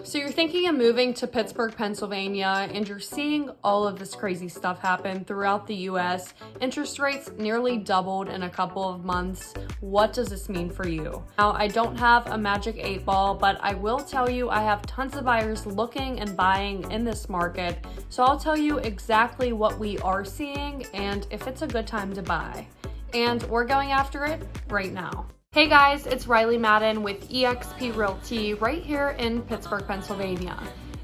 So you're thinking of moving to Pittsburgh, Pennsylvania, and you're seeing all of this crazy stuff happen throughout the US. Interest rates nearly doubled in a couple of months. What does this mean for you? Now, I don't have a magic 8-ball, but I will tell you I have tons of buyers looking and buying in this market. So I'll tell you exactly what we are seeing and if it's a good time to buy. And we're going after it right now. Hey guys, it's Riley Madden with eXp Realty right here in Pittsburgh, Pennsylvania.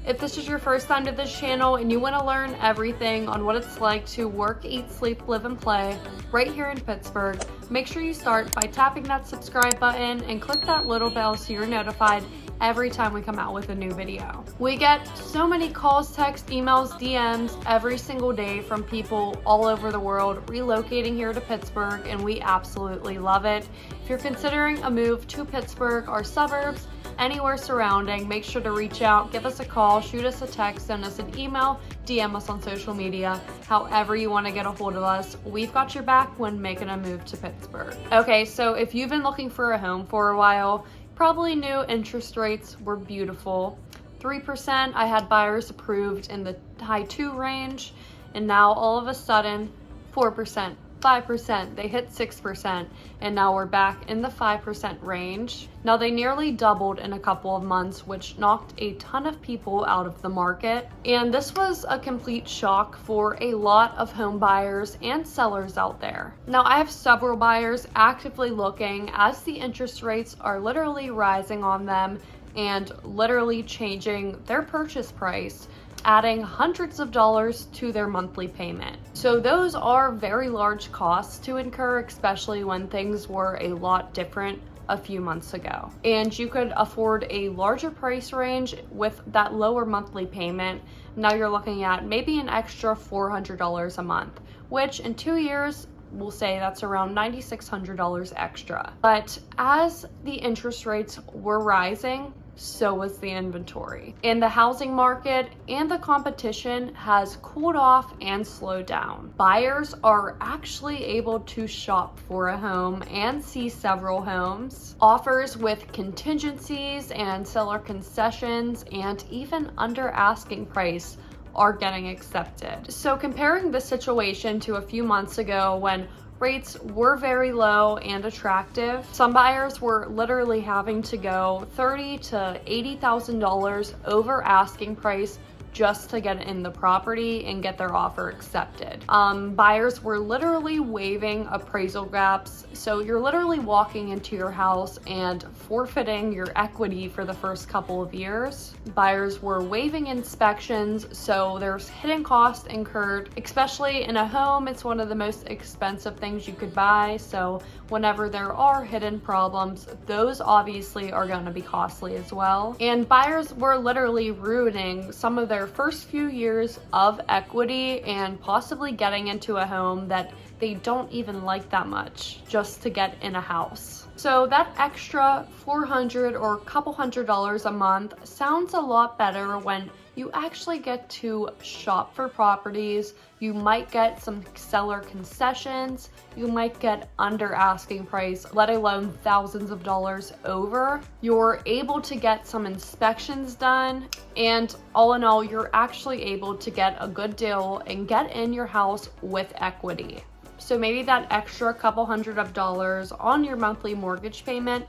If this is your first time to this channel and you want to learn everything on what it's like to work, eat, sleep, live, and play right here in Pittsburgh, make sure you start by tapping that subscribe button and click that little bell so you're notified every time we come out with a new video. We get so many calls, texts, emails, DMs every single day from people all over the world relocating here to Pittsburgh, and we absolutely love it. If you're considering a move to Pittsburgh or suburbs, anywhere surrounding, make sure to reach out, give us a call, shoot us a text, send us an email, DM us on social media, however you want to get a hold of us. We've got your back when making a move to Pittsburgh. Okay, so if you've been looking for a home for a while, probably knew interest rates were beautiful. 3%, I had buyers approved in the high 2 range, and now all of a sudden, 4%. 5%, they hit 6%, and now we're back in the 5% range. Now they nearly doubled in a couple of months, which knocked a ton of people out of the market. And this was a complete shock for a lot of home buyers and sellers out there. Now I have several buyers actively looking as the interest rates are literally rising on them and literally changing their purchase price, adding hundreds of dollars to their monthly payment. So those are very large costs to incur, especially when things were a lot different a few months ago. And you could afford a larger price range with that lower monthly payment. Now you're looking at maybe an extra $400 a month, which in 2 years, we'll say that's around $9,600 extra. But as the interest rates were rising, so was the inventory. And the housing market and the competition has cooled off and slowed down. Buyers are actually able to shop for a home and see several homes. Offers with contingencies and seller concessions and even under asking price are getting accepted. So comparing the situation to a few months ago when rates were very low and attractive, some buyers were literally having to go $30,000 to $80,000 over asking price just to get in the property and get their offer accepted. Buyers were literally waiving appraisal gaps. So you're literally walking into your house and forfeiting your equity for the first couple of years. Buyers were waiving inspections, so there's hidden costs incurred, especially in a home. It's one of the most expensive things you could buy. So whenever there are hidden problems, those obviously are going to be costly as well. And buyers were literally ruining some of their first few years of equity and possibly getting into a home that they don't even like that much just to get in a house. So that extra $400 or a couple $100 a month sounds a lot better when you actually get to shop for properties. You might get some seller concessions. You might get under asking price, let alone thousands of dollars over. You're able to get some inspections done. And all in all, you're actually able to get a good deal and get in your house with equity. So maybe that extra couple $100 on your monthly mortgage payment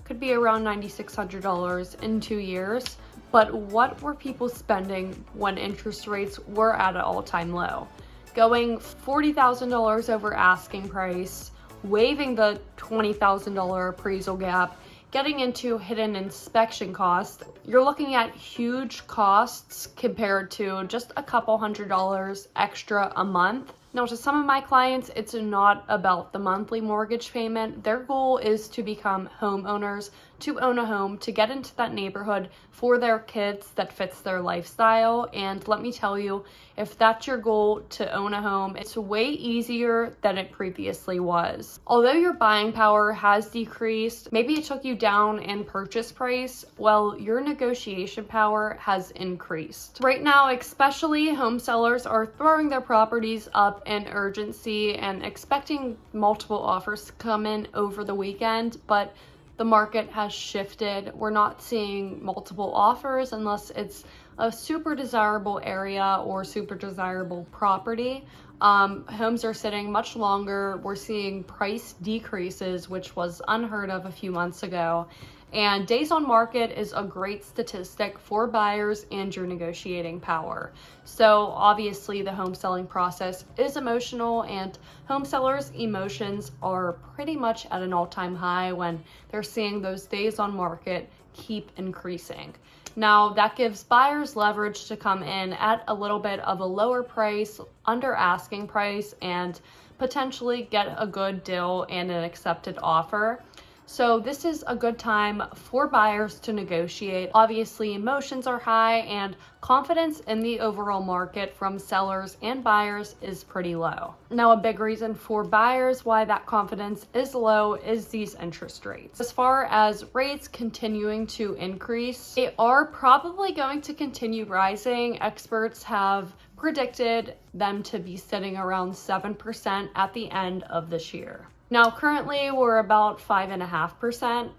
could be around $9,600 in 2 years. But what were people spending when interest rates were at an all-time low? Going $40,000 over asking price, waiving the $20,000 appraisal gap, getting into hidden inspection costs. You're looking at huge costs compared to just a couple $100 extra a month. Now, to some of my clients, it's not about the monthly mortgage payment. Their goal is to become homeowners, to own a home, to get into that neighborhood for their kids that fits their lifestyle. And let me tell you, if that's your goal to own a home, it's way easier than it previously was. Although your buying power has decreased, maybe it took you down in purchase price, well, your negotiation power has increased. Right now, especially, home sellers are throwing their properties up in urgency and expecting multiple offers to come in over the weekend, but the market has shifted. We're not seeing multiple offers unless it's a super desirable area or super desirable property. Homes are sitting much longer. We're seeing price decreases, which was unheard of a few months ago. And days on market is a great statistic for buyers and your negotiating power. So obviously the home selling process is emotional, and home sellers' emotions are pretty much at an all-time high when they're seeing those days on market keep increasing. Now that gives buyers leverage to come in at a little bit of a lower price, under asking price, and potentially get a good deal and an accepted offer. So this is a good time for buyers to negotiate. Obviously, emotions are high and confidence in the overall market from sellers and buyers is pretty low. Now, a big reason for buyers why that confidence is low is these interest rates. As far as rates continuing to increase, they are probably going to continue rising. Experts have predicted them to be sitting around 7% at the end of this year. Now, currently we're about 5.5%,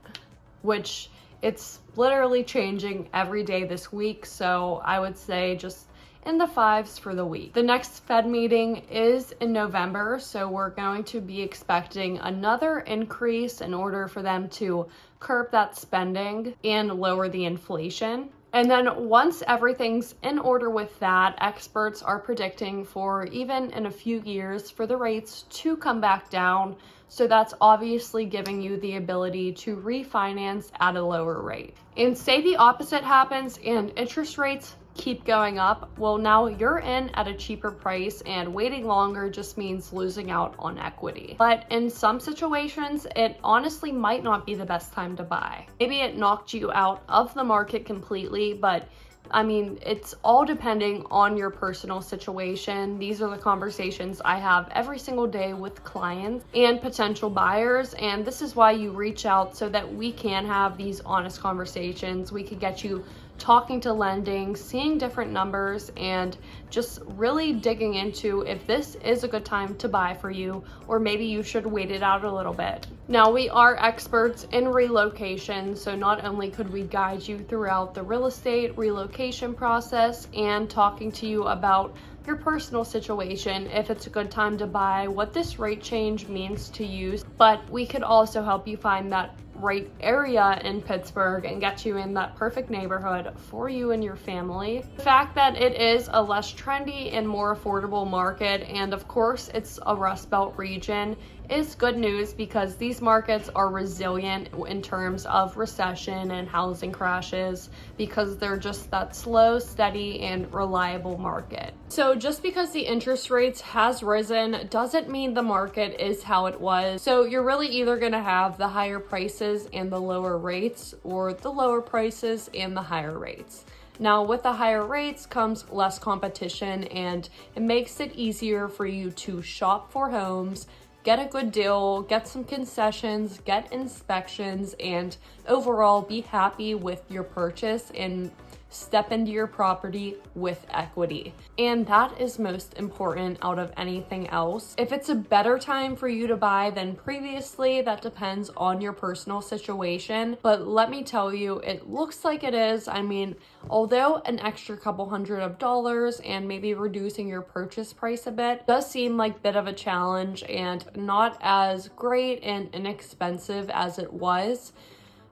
which it's literally changing every day this week. So I would say just in the fives for the week. The next Fed meeting is in November. So we're going to be expecting another increase in order for them to curb that spending and lower the inflation. And then once everything's in order with that, experts are predicting for even in a few years for the rates to come back down. So that's obviously giving you the ability to refinance at a lower rate. And say the opposite happens and interest rates keep going up, well, now you're in at a cheaper price, and waiting longer just means losing out on equity. But in some situations, it honestly might not be the best time to buy. Maybe it knocked you out of the market completely, but I mean, it's all depending on your personal situation. These are the conversations I have every single day with clients and potential buyers. And this is why you reach out, so that we can have these honest conversations. We could get you talking to lending, seeing different numbers, and just really digging into if this is a good time to buy for you, or maybe you should wait it out a little bit. Now, we are experts in relocation, so not only could we guide you throughout the real estate relocation process and talking to you about your personal situation, if it's a good time to buy, what this rate change means to you, but we could also help you find that right area in Pittsburgh and get you in that perfect neighborhood for you and your family. The fact that it is a less trendy and more affordable market, and of course it's a Rust Belt region, is good news, because these markets are resilient in terms of recession and housing crashes, because they're just that slow, steady, and reliable market. So just because the interest rates has risen doesn't mean the market is how it was. So you're really either going to have the higher prices and the lower rates, or the lower prices and the higher rates. Now, with the higher rates comes less competition, and it makes it easier for you to shop for homes, get a good deal, get some concessions, get inspections, and overall be happy with your purchase and step into your property with equity. And that is most important out of anything else. If it's a better time for you to buy than previously, that depends on your personal situation. But let me tell you, it looks like it is. I mean, although an extra couple hundred of dollars and maybe reducing your purchase price a bit does seem like a bit of a challenge and not as great and inexpensive as it was,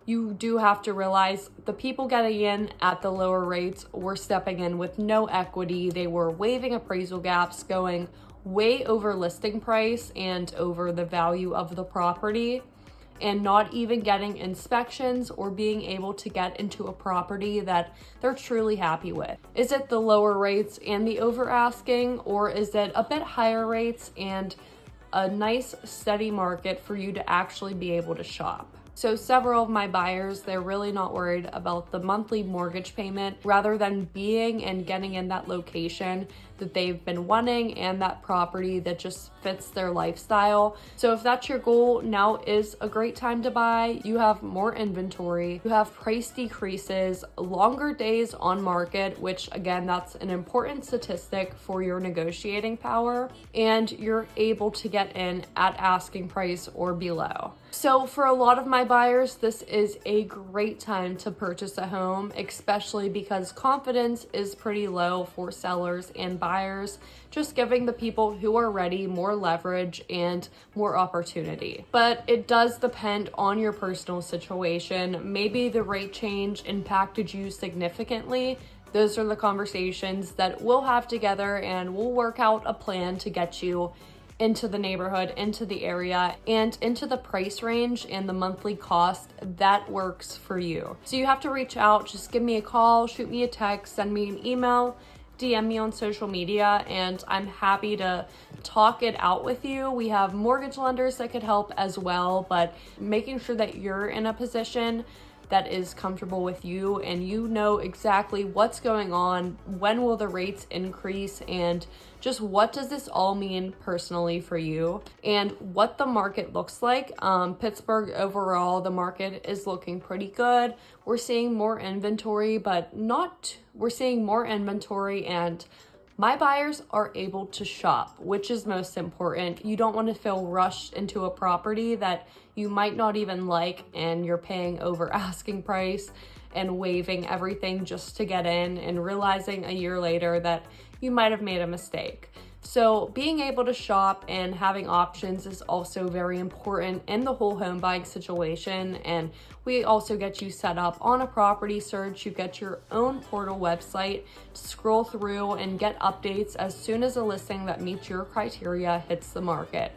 you do have to realize the people getting in at the lower rates were stepping in with no equity. They were waiving appraisal gaps, going way over listing price and over the value of the property, and not even getting inspections or being able to get into a property that they're truly happy with. Is it the lower rates and the over asking, or is it a bit higher rates and a nice steady market for you to actually be able to shop? So several of my buyers, they're really not worried about the monthly mortgage payment, rather than being and getting in that location that they've been wanting and that property that just fits their lifestyle. So if that's your goal, now is a great time to buy. You have more inventory, you have price decreases, longer days on market, which again, that's an important statistic for your negotiating power, and you're able to get in at asking price or below. So for a lot of my buyers, this is a great time to purchase a home, especially because confidence is pretty low for sellers and buyers, just giving the people who are ready more leverage and more opportunity. But it does depend on your personal situation. Maybe the rate change impacted you significantly. Those are the conversations that we'll have together, and we'll work out a plan to get you into the neighborhood, into the area, and into the price range and the monthly cost that works for you. So you have to reach out, just give me a call, shoot me a text, send me an email, DM me on social media, and I'm happy to talk it out with you. We have mortgage lenders that could help as well, but making sure that you're in a position that is comfortable with you and you know exactly what's going on, when will the rates increase, and just what does this all mean personally for you and what the market looks like. Pittsburgh overall, the market is looking pretty good. We're seeing more inventory, we're seeing more inventory, and my buyers are able to shop, which is most important. You don't want to feel rushed into a property that you might not even like and you're paying over asking price and waiving everything just to get in and realizing a year later that you might have made a mistake. So being able to shop and having options is also very important in the whole home buying situation. And we also get you set up on a property search. You get your own portal website to scroll through and get updates as soon as a listing that meets your criteria hits the market.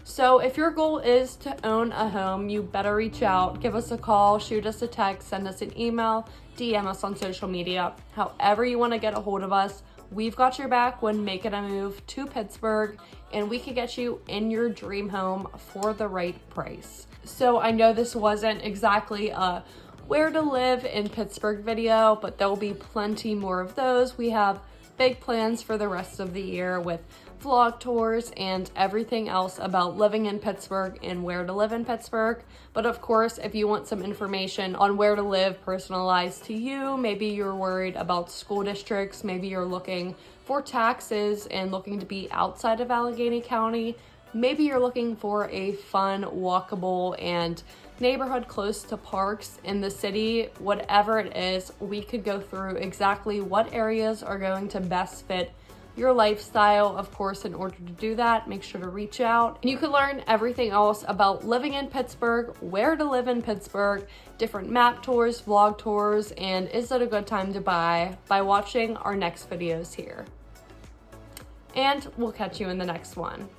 So if your goal is to own a home, you better reach out, give us a call, shoot us a text, send us an email, DM us on social media. However you want to get a hold of us, we've got your back when making a move to Pittsburgh, and we can get you in your dream home for the right price. So I know this wasn't exactly a where to live in Pittsburgh video, but there will be plenty more of those. We have big plans for the rest of the year with vlog tours and everything else about living in Pittsburgh and where to live in Pittsburgh. But of course, if you want some information on where to live personalized to you, maybe you're worried about school districts, maybe you're looking for taxes and looking to be outside of Allegheny County, maybe you're looking for a fun, walkable, and neighborhood close to parks in the city, whatever it is, we could go through exactly what areas are going to best fit your lifestyle. Of course, in order to do that, make sure to reach out. And you can learn everything else about living in Pittsburgh, where to live in Pittsburgh, different map tours, vlog tours, and is it a good time to buy by watching our next videos here. And we'll catch you in the next one.